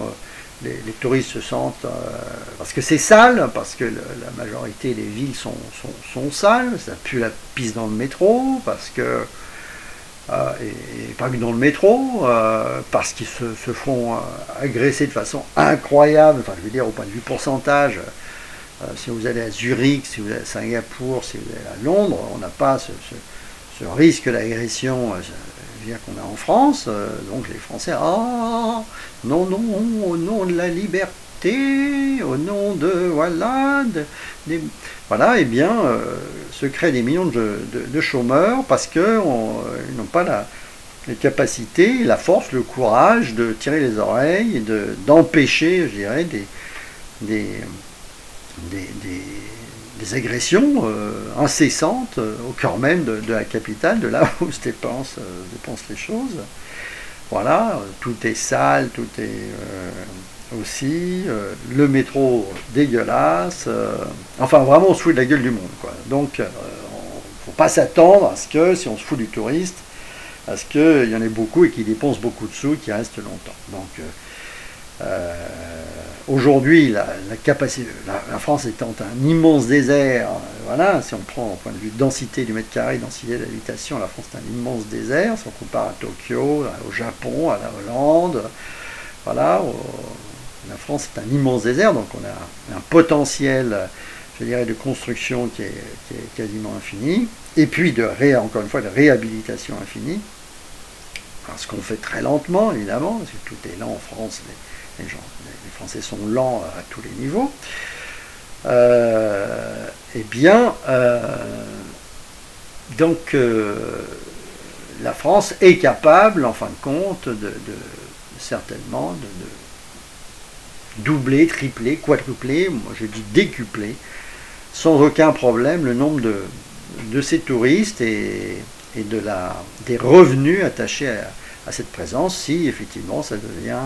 les touristes se sentent... parce que c'est sale, parce que la majorité des villes sont sales, ça pue la pisse dans le métro, parce que... et pas que dans le métro, parce qu'ils se font agresser de façon incroyable, enfin je veux dire au point de vue pourcentage, si vous allez à Zurich, si vous allez à Singapour, si vous allez à Londres, on n'a pas ce risque d'agression qu'on a en France, donc les Français, non, au nom de la liberté, au nom de, voilà, et bien, se créent des millions de chômeurs parce qu'ils n'ont pas la capacité, la force, le courage de tirer les oreilles et d'empêcher, je dirais, des agressions incessantes au cœur même de la capitale, de là où se dépensent les choses. Voilà, tout est sale, tout est aussi, le métro dégueulasse, enfin vraiment on se fout de la gueule du monde, quoi. Donc il ne faut pas s'attendre à ce que, si on se fout du touriste, à ce qu'il y en ait beaucoup et qu'ils dépensent beaucoup de sous et qu'ils restent longtemps. Donc aujourd'hui, la France étant un immense désert, voilà, si on prend au point de vue densité du mètre carré, densité d'habitation, la France est un immense désert, si on compare à Tokyo, au Japon, à la Hollande, voilà, la France est un immense désert, donc on a un potentiel, je dirais, de construction qui est quasiment infini, et puis encore une fois, de réhabilitation infinie, ce qu'on fait très lentement, évidemment, parce que tout est lent en France, les Français sont lents à tous les niveaux, eh bien, donc la France est capable, en fin de compte, certainement de doubler, tripler, quadrupler, moi je dis décupler, sans aucun problème, le nombre de ces touristes et des revenus attachés à cette présence, si effectivement ça devient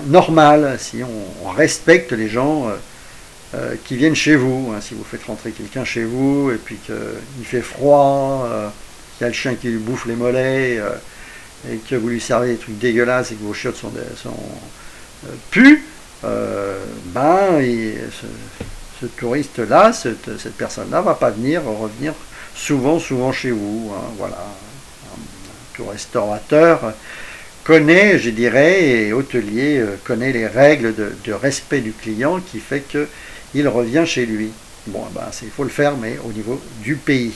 normal, si on respecte les gens qui viennent chez vous. Hein, si vous faites rentrer quelqu'un chez vous et puis qu'il fait froid, y a le chien qui lui bouffe les mollets, et que vous lui servez des trucs dégueulasses et que vos chiottes puent, ce touriste-là, cette personne-là, va pas revenir souvent chez vous. Hein, voilà. Tout restaurateur connaît, je dirais, et hôtelier connaît les règles de respect du client qui fait qu'il revient chez lui. Bon, il faut le faire, mais au niveau du pays.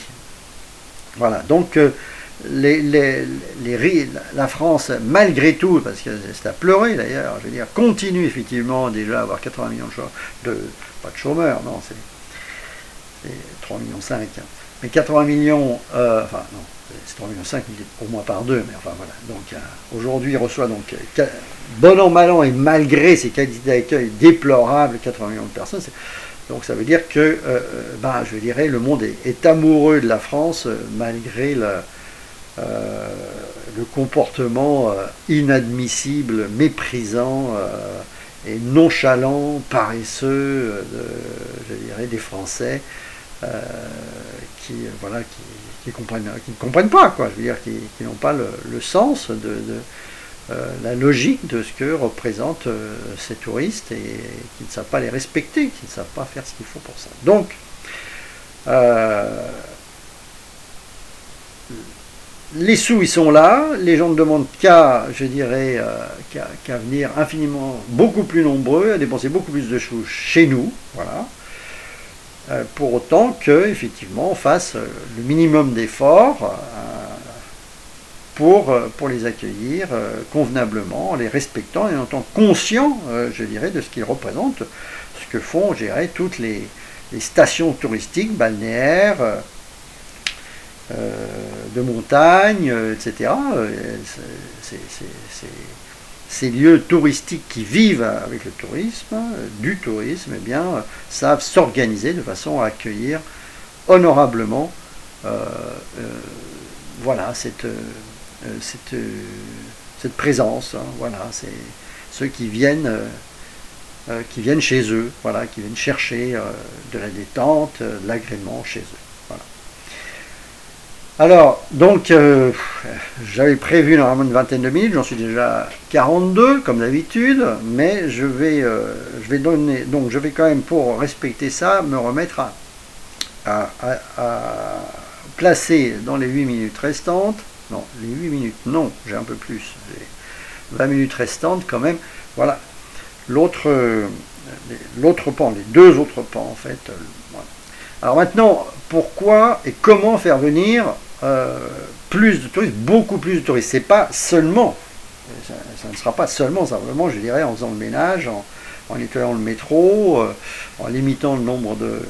Voilà, donc la France, malgré tout, parce que c'est à pleurer d'ailleurs, je veux dire, continue effectivement déjà à avoir 80 millions pas de chômeurs, non, c'est 3,5 millions, hein, mais 80 millions, enfin non, c'est 3,5 millions au moins par deux, mais enfin voilà, donc aujourd'hui il reçoit donc, bon an, mal an, et malgré ses qualités d'accueil déplorables, 80 millions de personnes, donc ça veut dire que, je dirais, le monde est amoureux de la France, malgré le comportement inadmissible, méprisant et nonchalant, paresseux, je dirais, des Français qui ne comprennent pas, quoi, je veux dire, qui n'ont pas le sens de la logique de ce que représentent ces touristes et qui ne savent pas les respecter, qui ne savent pas faire ce qu'il faut pour ça. Donc, les sous, ils sont là, les gens ne demandent qu'à venir infiniment, beaucoup plus nombreux, à dépenser beaucoup plus de sous chez nous, voilà. Pour autant que, effectivement, on fasse le minimum d'efforts pour les accueillir convenablement, en les respectant et en étant conscients, je dirais, de ce qu'ils représentent, ce que font, je dirais, toutes les stations touristiques, balnéaires, de montagne, etc. Ces lieux touristiques qui vivent avec le tourisme, du tourisme, eh bien, savent s'organiser de façon à accueillir honorablement voilà, cette présence. Hein, voilà, c'est ceux qui viennent chez eux, voilà, qui viennent chercher de la détente, de l'agrément chez eux. Voilà. Alors, donc, j'avais prévu normalement une vingtaine de minutes, j'en suis déjà à 42 comme d'habitude, mais je vais quand même, pour respecter ça, me remettre à placer dans les 8 minutes restantes, non, les 8 minutes, non, j'ai un peu plus, j'ai 20 minutes restantes quand même, voilà, l'autre pan, les deux autres pans en fait. Voilà. Alors maintenant, pourquoi et comment faire venir plus de touristes, beaucoup plus de touristes? C'est pas seulement, ça ne sera pas seulement simplement, je dirais, en faisant le ménage, en nettoyant le métro, en limitant le nombre de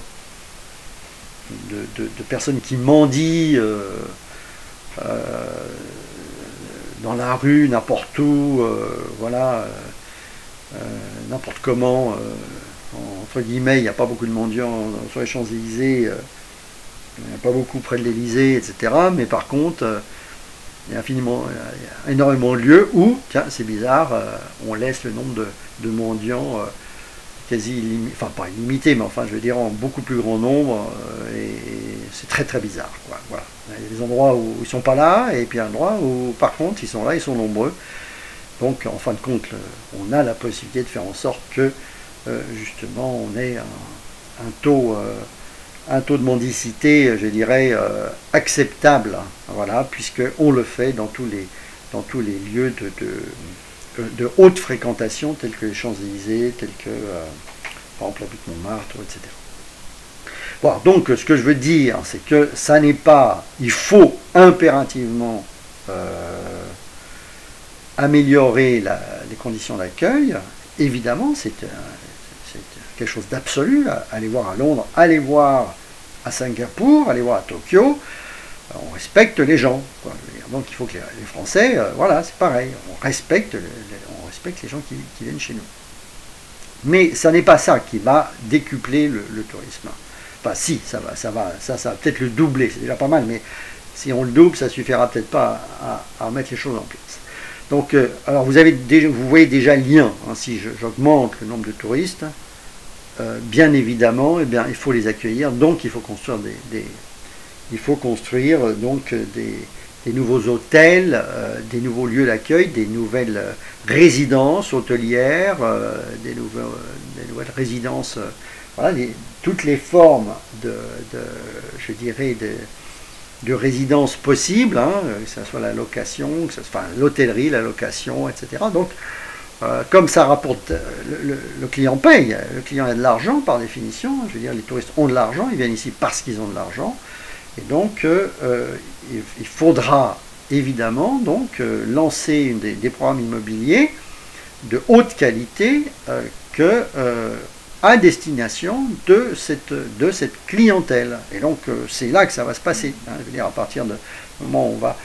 personnes qui mendient dans la rue, n'importe où, voilà, n'importe comment, entre guillemets, il n'y a pas beaucoup de mendiants sur les Champs-Élysées, il n'y en a pas beaucoup près de l'Élysée, etc. Mais par contre, il y a énormément de lieux où, tiens, c'est bizarre, on laisse le nombre de mendiants quasi illimité, enfin pas illimité, mais enfin je veux dire en beaucoup plus grand nombre, et c'est très très bizarre, quoi. Voilà. Il y a des endroits où ils ne sont pas là, et puis un endroit où par contre ils sont là, ils sont nombreux. Donc en fin de compte, on a la possibilité de faire en sorte que justement on ait un taux de mendicité, je dirais, acceptable, voilà, puisqu'on le fait dans tous les lieux de haute fréquentation, tels que les Champs-Élysées, tels que, par exemple, la butte Montmartre, etc. Bon, donc, ce que je veux dire, c'est que ça n'est pas, il faut impérativement améliorer les conditions d'accueil. Évidemment, c'est quelque chose d'absolu. Aller voir à Londres, aller voir à Singapour, aller voir à Tokyo, on respecte les gens, quoi. Donc il faut que les Français, voilà, c'est pareil, on respecte les gens qui viennent chez nous. Mais ça n'est pas ça qui va décupler le tourisme. Enfin si, ça va peut-être le doubler, c'est déjà pas mal, mais si on le double, ça suffira peut-être pas à mettre les choses en place. Donc, alors vous voyez déjà le lien, hein, si j'augmente le nombre de touristes, bien évidemment, eh bien, il faut les accueillir, donc il faut construire il faut construire donc des nouveaux hôtels, des nouveaux lieux d'accueil, des nouvelles résidences hôtelières, des nouvelles résidences, voilà, toutes les formes je dirais, de résidence possibles, hein, que ce soit la location, que ce soit l'hôtellerie, la location, etc. Donc, comme ça rapporte, le client paye, le client a de l'argent par définition, je veux dire, les touristes ont de l'argent, ils viennent ici parce qu'ils ont de l'argent, et donc il faudra évidemment donc lancer des programmes immobiliers de haute qualité à destination de cette clientèle. Et donc c'est là que ça va se passer, hein, je veux dire, à partir du moment où on va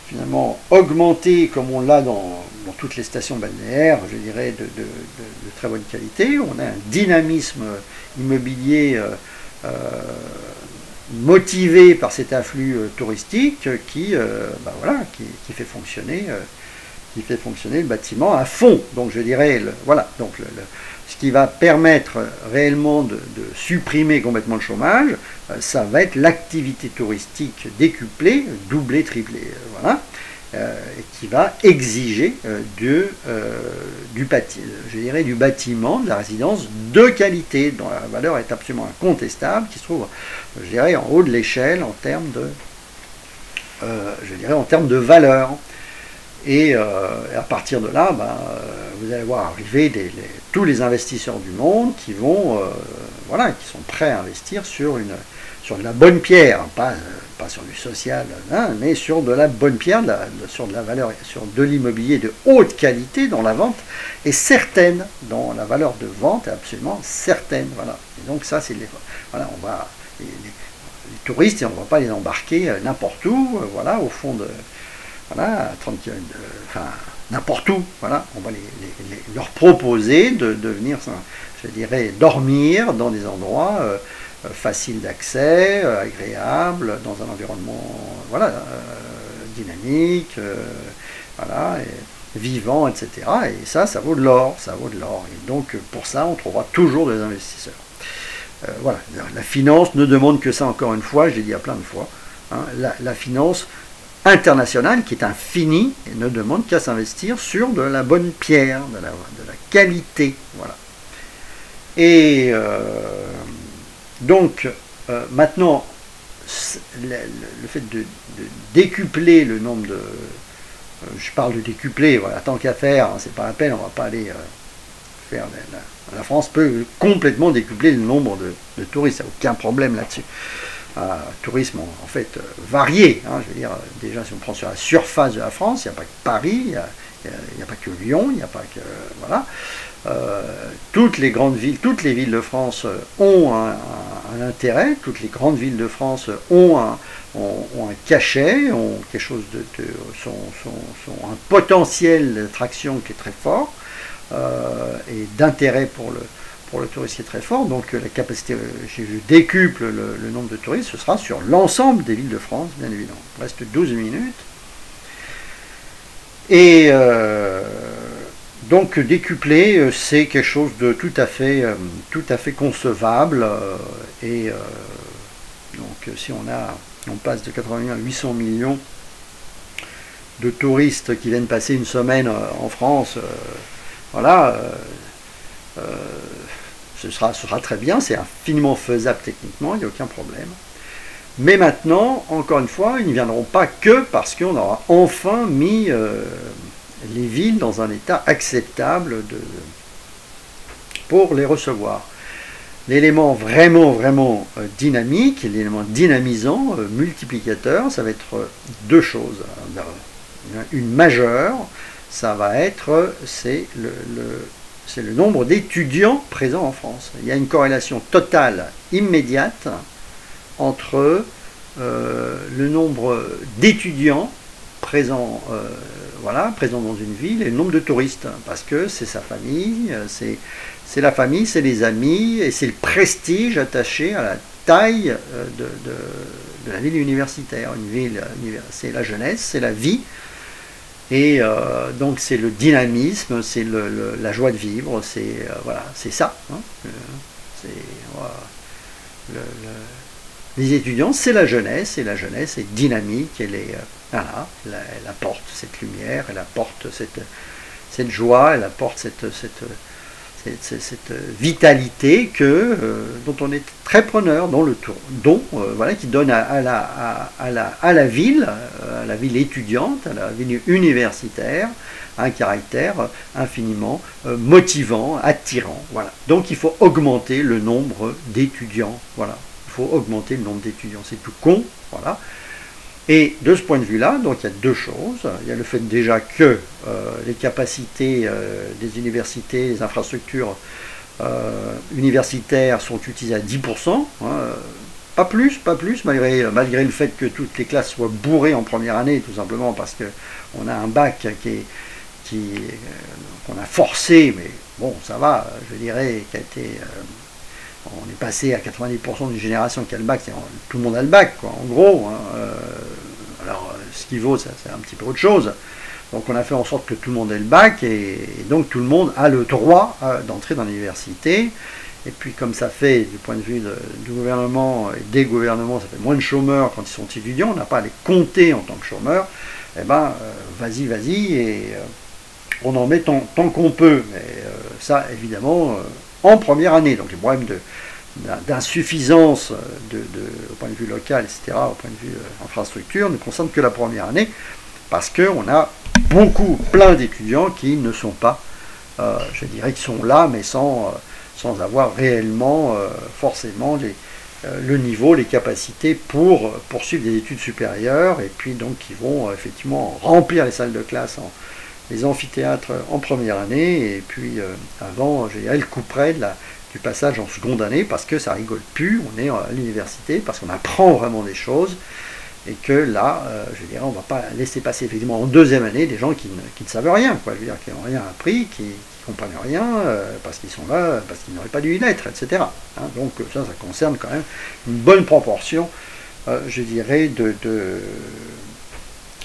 finalement augmenter, comme on l'a dans toutes les stations balnéaires, je dirais, de très bonne qualité. On a un dynamisme immobilier motivé par cet afflux touristique qui fait fonctionner le bâtiment à fond. Donc je dirais, voilà, donc ce qui va permettre réellement de supprimer complètement le chômage, ça va être l'activité touristique décuplée, doublée, triplée, voilà, et qui va exiger du bâtiment, de la résidence de qualité, dont la valeur est absolument incontestable, qui se trouve, je dirais, en haut de l'échelle en termes de valeur. Et à partir de là, vous allez voir arriver tous les investisseurs du monde qui qui sont prêts à investir sur de la bonne pierre, pas sur du social, hein, mais sur de la bonne pierre, sur de la valeur, sur de l'immobilier de haute qualité dont la vente est certaine, dont la valeur de vente est absolument certaine. Voilà. Et donc ça, c'est les touristes, et on ne va pas les embarquer n'importe où, voilà, au fond de... Voilà, à 30 km, n'importe où, voilà, on va leur proposer de venir, je dirais, dormir dans des endroits faciles d'accès, agréables, dans un environnement, voilà, dynamique, voilà, et vivant, etc. Et ça vaut de l'or, ça vaut de l'or. Et donc, pour ça, on trouvera toujours des investisseurs. Voilà, la finance ne demande que ça, encore une fois, je l'ai dit à plein de fois, hein, la finance internationale, qui est infinie, et ne demande qu'à s'investir sur de la bonne pierre, de la qualité. Voilà. Et donc, maintenant, le fait de décupler le nombre de... je parle de décupler, voilà, tant qu'à faire, hein, c'est pas la peine, on va pas aller faire... La France peut complètement décupler le nombre de touristes, il n'y a aucun problème là-dessus. Tourisme en fait varié, hein, je veux dire, déjà si on prend sur la surface de la France, il n'y a pas que Paris, il n'y a pas que Lyon, il n'y a pas que... voilà. Toutes les grandes villes, toutes les villes de France ont un intérêt, toutes les grandes villes de France ont un cachet, ont quelque chose sont un potentiel d'attraction qui est très fort, et d'intérêt pour le touriste qui est très fort. Donc la capacité, je décuple le nombre de touristes, ce sera sur l'ensemble des villes de France, bien évidemment. Il reste 12 minutes. Et donc décupler, c'est quelque chose de tout à fait concevable. Et donc si on passe de 80 millions à 800 millions de touristes qui viennent passer une semaine en France, voilà, ce sera très bien, c'est infiniment faisable techniquement, il n'y a aucun problème. Mais maintenant, encore une fois, ils ne viendront pas que parce qu'on aura enfin mis les villes dans un état acceptable pour les recevoir. L'élément vraiment dynamique, l'élément dynamisant, multiplicateur, ça va être deux choses. Une majeure, ça va être, c'est le nombre d'étudiants présents en France. Il y a une corrélation totale, immédiate, entre le nombre d'étudiants présents, présents dans une ville et le nombre de touristes, parce que c'est sa famille, c'est la famille, c'est les amis, et c'est le prestige attaché à la taille de la ville universitaire. Une ville, c'est la jeunesse, c'est la vie. Et donc c'est le dynamisme, c'est la joie de vivre, c'est ça. Hein, c'est les étudiants, c'est la jeunesse, et la jeunesse est dynamique, elle est, voilà, elle apporte cette lumière, elle apporte cette joie, elle apporte cette vitalité dont on est très preneur, voilà, qui donne à la ville étudiante, à la ville universitaire, un caractère infiniment motivant, attirant. Voilà. Donc il faut augmenter le nombre d'étudiants. Voilà. Il faut augmenter le nombre d'étudiants. C'est tout con. Voilà. Et de ce point de vue-là, donc il y a deux choses. Il y a le fait déjà que les capacités des universités, les infrastructures universitaires sont utilisées à 10%, hein, pas plus, malgré le fait que toutes les classes soient bourrées en première année, tout simplement parce qu'on a un bac qu'on a forcé, mais bon, ça va, je dirais, qui a été... on est passé à 90% d'une génération qui a le bac, tout le monde a le bac, quoi, en gros. Hein, alors, ce qui vaut, c'est un petit peu autre chose. Donc, on a fait en sorte que tout le monde ait le bac, et donc tout le monde a le droit d'entrer dans l'université. Et puis, comme ça fait, du point de vue du gouvernement et des gouvernements, ça fait moins de chômeurs quand ils sont étudiants, on n'a pas à les compter en tant que chômeurs. Eh ben, vas-y, et on en met tant qu'on peut. Mais ça, évidemment, en première année. Donc, les problèmes d'insuffisance au point de vue local, etc., au point de vue infrastructure, ne concernent que la première année, parce qu'on a plein d'étudiants qui ne sont pas, je dirais, qui sont là, mais sans avoir réellement, forcément, le niveau, les capacités pour poursuivre des études supérieures, et puis donc qui vont effectivement remplir les salles de classe, les amphithéâtres en première année, et puis avant, je dirais, le couperet du passage en seconde année, parce que ça rigole plus, on est à l'université, parce qu'on apprend vraiment des choses, et que là, je dirais, on ne va pas laisser passer effectivement en deuxième année des gens qui ne savent rien, quoi, je veux dire, qui n'ont rien appris, qui ne comprennent rien, parce qu'ils sont là, parce qu'ils n'auraient pas dû y être, etc. Hein, donc ça concerne quand même une bonne proportion, je dirais,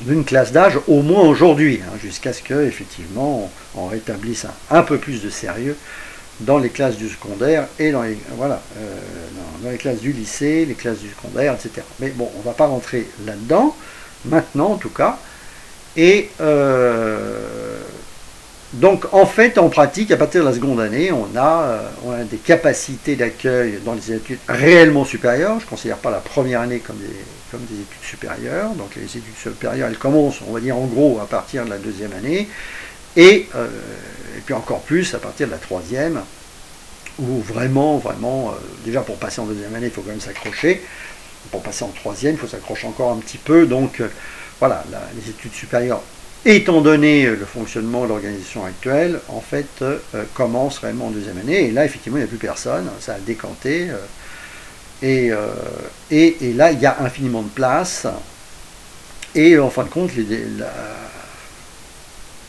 d'une classe d'âge, au moins aujourd'hui, hein, jusqu'à ce qu'effectivement on rétablisse un peu plus de sérieux dans les classes du secondaire et dans les classes du lycée, les classes du secondaire, etc. Mais bon, on ne va pas rentrer là-dedans, maintenant en tout cas. Et donc en fait, en pratique, à partir de la seconde année, on a des capacités d'accueil dans les études réellement supérieures. Je ne considère pas la première année comme des études supérieures. Donc les études supérieures, elles commencent, on va dire en gros, à partir de la deuxième année. Et puis encore plus à partir de la troisième, où vraiment, déjà pour passer en deuxième année, il faut quand même s'accrocher. Pour passer en troisième, il faut s'accrocher encore un petit peu. Donc voilà, les études supérieures, étant donné le fonctionnement de l'organisation actuelle, en fait, commencent réellement en deuxième année. Et là, effectivement, il n'y a plus personne, ça a décanté. Et là, il y a infiniment de place. Et en fin de compte,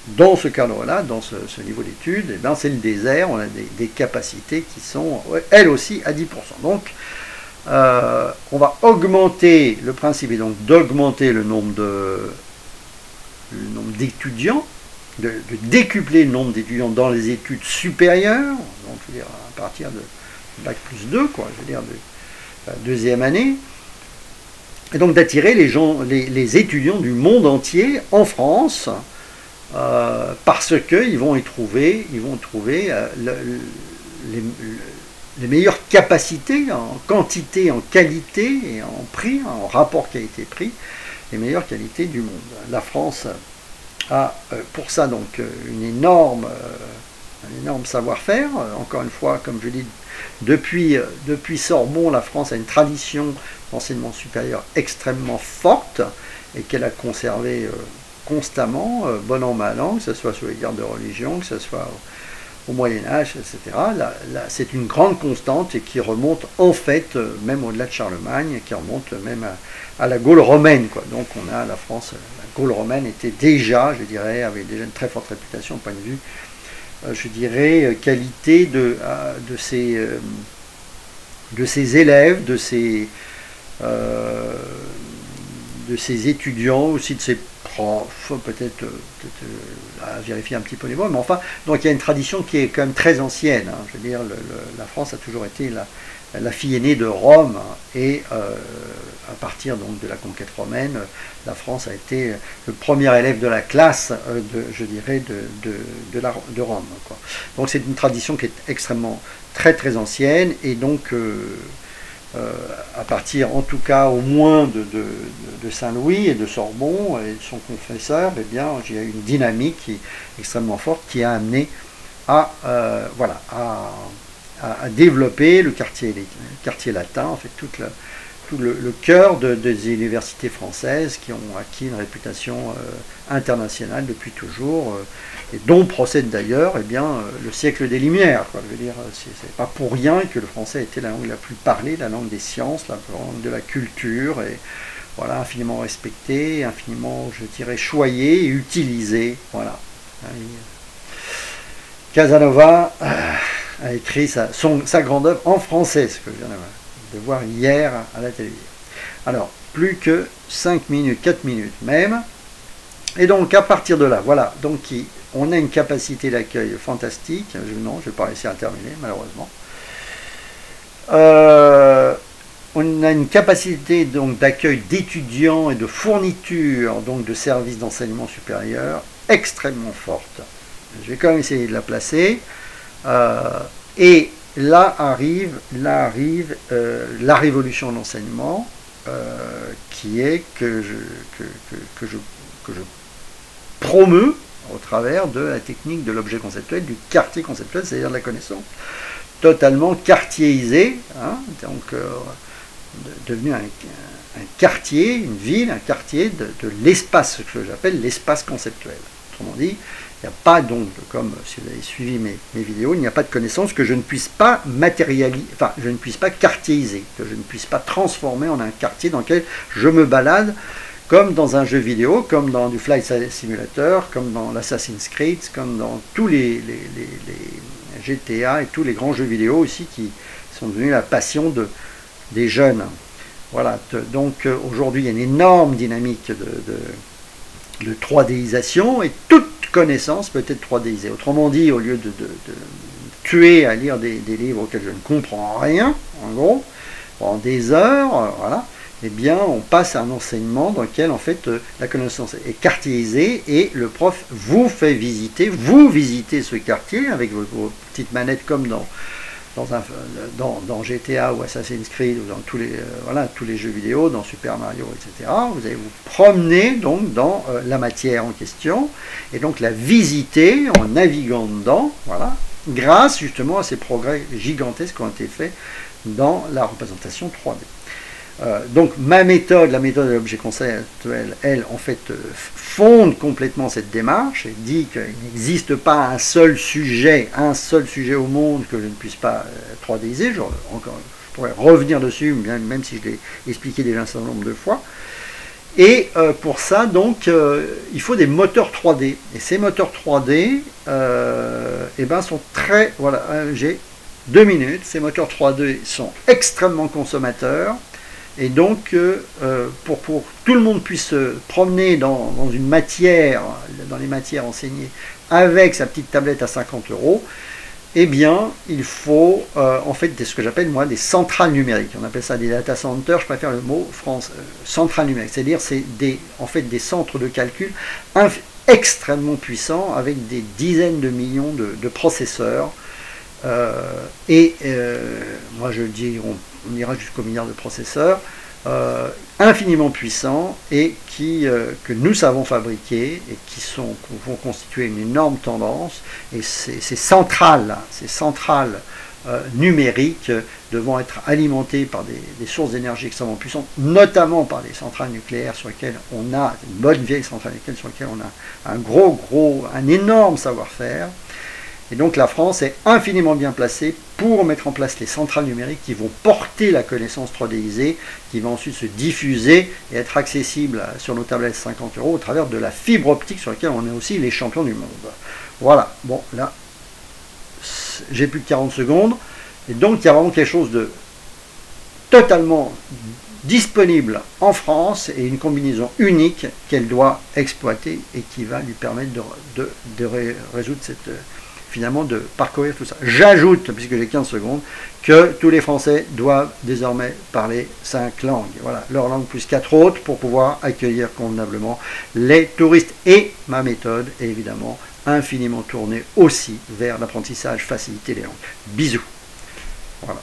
dans ce cadre-là, dans ce niveau d'études, eh ben, c'est le désert, on a des capacités qui sont, elles aussi, à 10%. Donc, on va augmenter, le principe est donc d'augmenter le nombre d'étudiants, de décupler le nombre d'étudiants dans les études supérieures, donc je veux dire, à partir de bac plus 2, quoi, je veux dire, de la deuxième année, et donc d'attirer les étudiants du monde entier en France, parce qu'ils vont y trouver, les meilleures capacités en quantité, en qualité et en prix, en rapport qualité-prix, les meilleures qualités du monde. La France a pour ça donc un énorme savoir-faire. Encore une fois, comme je dis, depuis Sorbonne, la France a une tradition d'enseignement supérieur extrêmement forte et qu'elle a conservé constamment, bon an, mal an, que ce soit sur les guerres de religion, que ce soit au Moyen-Âge, etc. C'est une grande constante et qui remonte en fait, même au-delà de Charlemagne, qui remonte même à la Gaule romaine, quoi. Donc on a la France, la Gaule romaine était déjà, je dirais, avait déjà une très forte réputation au point de vue, je dirais, qualité de ses élèves, de ses étudiants, aussi de ses profs, peut-être à vérifier un petit peu les mots, mais enfin, donc il y a une tradition qui est quand même très ancienne, hein. Je veux dire, la France a toujours été la fille aînée de Rome, et à partir donc de la conquête romaine, la France a été le premier élève de la classe, je dirais, de Rome, quoi. Donc c'est une tradition qui est extrêmement très ancienne, et donc à partir en tout cas au moins de Saint-Louis et de Sorbonne et de son confesseur, eh bien il y a une dynamique extrêmement forte qui a amené à développer le quartier latin, en fait tout le cœur des universités françaises qui ont acquis une réputation internationale depuis toujours, et dont procède d'ailleurs le siècle des Lumières, quoi. Je veux dire, c'est pas pour rien que le français était la langue la plus parlée, la langue des sciences, la langue de la culture, et voilà, infiniment respectée, infiniment, je dirais, choyée et utilisée. Voilà. Casanova a écrit sa grande œuvre en français, ce que je viens de voir hier à la télévision. Alors, plus que 5 minutes, 4 minutes même. Et donc, à partir de là, voilà, donc on a une capacité d'accueil fantastique. Non, je ne vais pas réussir à terminer, malheureusement. On a une capacité donc d'accueil d'étudiants et de fourniture donc de services d'enseignement supérieur extrêmement forte. Je vais quand même essayer de la placer. Et là arrive la révolution de l'enseignement, qui est que je promeus au travers de la technique de l'objet conceptuel, du quartier conceptuel, c'est-à-dire de la connaissance totalement quartierisée, hein, donc devenu un quartier, une ville, un quartier de l'espace, ce que j'appelle l'espace conceptuel. Autrement dit, il n'y a pas donc, comme si vous avez suivi mes vidéos, il n'y a pas de connaissance que je ne puisse pas matérialiser, enfin, je ne puisse pas quartieriser, que je ne puisse pas transformer en un quartier dans lequel je me balade, comme dans un jeu vidéo, comme dans du Flight Simulator, comme dans l'Assassin's Creed, comme dans tous les GTA et tous les grands jeux vidéo aussi qui sont devenus la passion des jeunes. Voilà, donc aujourd'hui il y a une énorme dynamique de 3Disation, et toute connaissance peut être 3Disée. Autrement dit, au lieu de tuer à lire des livres auxquels je ne comprends rien, en gros, pendant des heures, voilà, eh bien, on passe à un enseignement dans lequel, en fait, la connaissance est quartierisée, et le prof vous fait visiter, vous visitez ce quartier avec vos petites manettes comme dans GTA ou Assassin's Creed, ou dans tous les jeux vidéo, dans Super Mario, etc. Vous allez vous promener donc dans la matière en question, et donc la visiter en naviguant dedans, voilà, grâce justement à ces progrès gigantesques qui ont été faits dans la représentation 3D. Donc ma méthode, la méthode de l'objet conceptuel, elle, en fait, fonde complètement cette démarche et dit qu'il n'existe pas un seul sujet au monde que je ne puisse pas 3Diser. Je pourrais revenir dessus, même si je l'ai expliqué déjà un certain nombre de fois. Et pour ça, donc, il faut des moteurs 3D. Et ces moteurs 3D, sont très... Voilà, j'ai 2 minutes. Ces moteurs 3D sont extrêmement consommateurs. Et donc, pour que tout le monde puisse se promener dans une matière, dans les matières enseignées, avec sa petite tablette à 50 €, eh bien, il faut en fait ce que j'appelle moi des centrales numériques. On appelle ça des data centers, je préfère le mot centrale numérique. C'est-à-dire, c'est en fait des centres de calcul extrêmement puissants, avec des dizaines de millions de processeurs. Moi je dis, on ira jusqu'au milliard de processeurs, infiniment puissants, et que nous savons fabriquer, et qui vont constituer une énorme tendance. Et ces centrales numériques devront être alimentées par des sources d'énergie extrêmement puissantes, notamment par les centrales nucléaires sur lesquelles on a, une bonne vieille centrale nucléaire sur lesquelles on a un énorme savoir-faire. Et donc la France est infiniment bien placée pour mettre en place les centrales numériques qui vont porter la connaissance 3Disée, qui va ensuite se diffuser et être accessible sur nos tablettes 50 € au travers de la fibre optique sur laquelle on est aussi les champions du monde. Voilà, bon là, j'ai plus de 40 secondes, et donc il y a vraiment quelque chose de totalement disponible en France, et une combinaison unique qu'elle doit exploiter et qui va lui permettre de résoudre cette finalement de parcourir tout ça. J'ajoute, puisque j'ai 15 secondes, que tous les Français doivent désormais parler 5 langues. Voilà, leur langue plus 4 autres pour pouvoir accueillir convenablement les touristes. Et ma méthode est évidemment infiniment tournée aussi vers l'apprentissage, faciliter les langues. Bisous. Voilà.